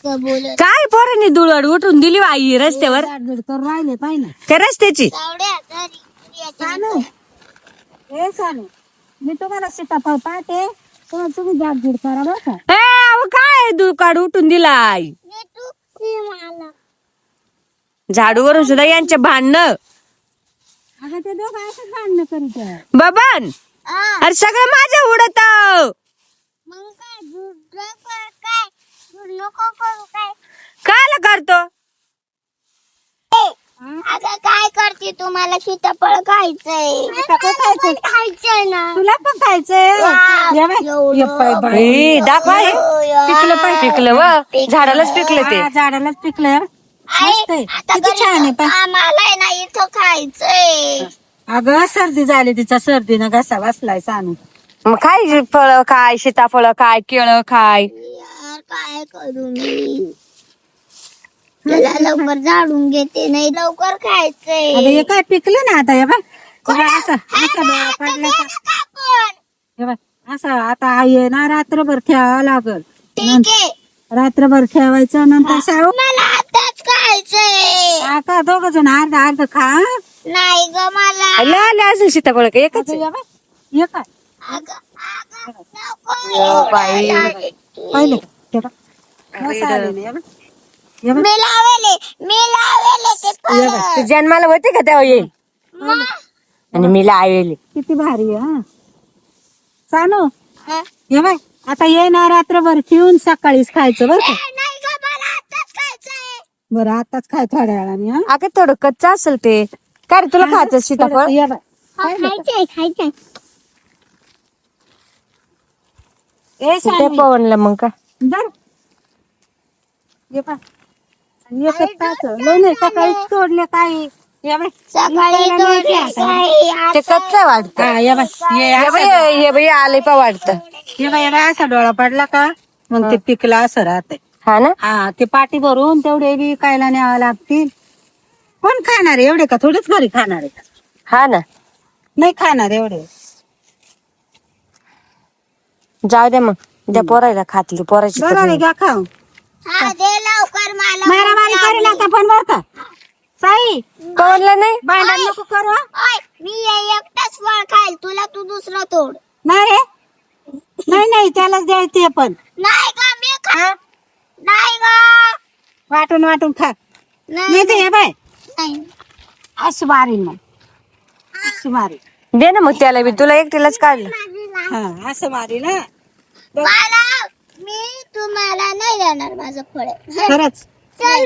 का बोलत काय पोरांनी दुळड उठून दिली आई रस्त्यावर करून राहिले पाहिजे त्या रस्त्याची. सानू हे सानू मी तुम्हाला सीताफळ पाहते तुम्ही जागीर करा बरं का. ए, अहो, काय दुळकाड उठून दिला आई. झाडूवरून सुद्धा यांचे भांडणं. अगं ते दोघं असंच भांडणं करीत आहे. बबन अरे सगळं माझ्या उडत. मग काय काय नको करू काय कायला करतो. अगं काय करते तुम्हाला सीताफळ खायचंय खायचंय ना तुला पण खायचंय. ये बाई, ये पाय बाई. ए, दाखवा हे. पिकलं पाय पिकलं व झाडालाच पिकलं ते. हा, झाडालाच पिकलं मस्त आहे. आता किती छान आहे पण. आम्हाला आहे ना इथं खायचंय. अगं सर्दी झाली तिचा सर्दीनं घसा बसलाय सानू. मग काय फळ काय सीताफळ काय केळं काय. यार काय करू मी त्याला लवकर झाडून घेते नाही लवकर अगं खायचंय. हे काय पिकलं ना आता हे बघ असं असं डोळा पडला का हे बघ असं आता ये ना रात्रभर ठेवावं लागल. ठीक आहे रात्रभर ठेवायचं नंतर शाळू मला आताच खायचंय. का दोघ जण अर्धा अर्ध खा. नाही ग मला आले अजून सीताफळ का एकच आहे? हे बघ, हे काय नको. बाई. पाहिलं का? ते बघ. कसं आलं ना, हे बघ. हे बघ. मी लावले ते हे बघ. तू जन्माला होते का तेव्हा येईल मग. आणि मी लावेली. किती भारी आहे हा सानू. हं? हे बाय आता ये ना रात्रभर ठेवून सकाळीच खायचं बरं का. नाही ग मला आताच खायचंय. बरं आताच खाय थोड्या वेळाने हा. अगं थोडं कच्चं असेल ते. काय रे तुला खायचं सीताफळ. ये बाय पाहिलं का? खायचंय ए ते सानू पवनला मग का धर. ये पाय आणि एकच खायचं लय नाही सकाळीच तोडले काही. ये बाय सकाळी तोडले काय ते कच्चं वाटतं. हा ये बाय हे बाई आले पा वाटतं. हे बाय असा डोळा पडला का मग ते पिकला असं राहते. हा ना. हा ते पाटी भरून तेवढे बी कायला न्यावं लागतील. कोण खाणार आहे एवढे का थोडेच घरी खाणार आहे का? हा ना नाही खाणार एवढे. जाऊ दे मग त्या पोरायला खातली पोराची तर बरं नाही. घ्या खाऊ. हा दे लवकर मला मारामारी करेल आता पण बर का साई. पवनला नाही. भांडण नको करू हा. ओय, मी हे एकटाच फळ खाईल तुला तू दुसरं तोड. नाही रे नाही नाही त्यालाच द्यायचे पण नाही ग मी खा नाही ग वाटून वाटून खा. नाही नाही तर हे बाय नाही. अशी मारीन मग अशी मारीन. दे ना मग त्याला बी तुला एकटीलाच काढलं. हा असं मारीन ना मला मी तुम्हाला नाही देणार माझं फळ खरंच. चल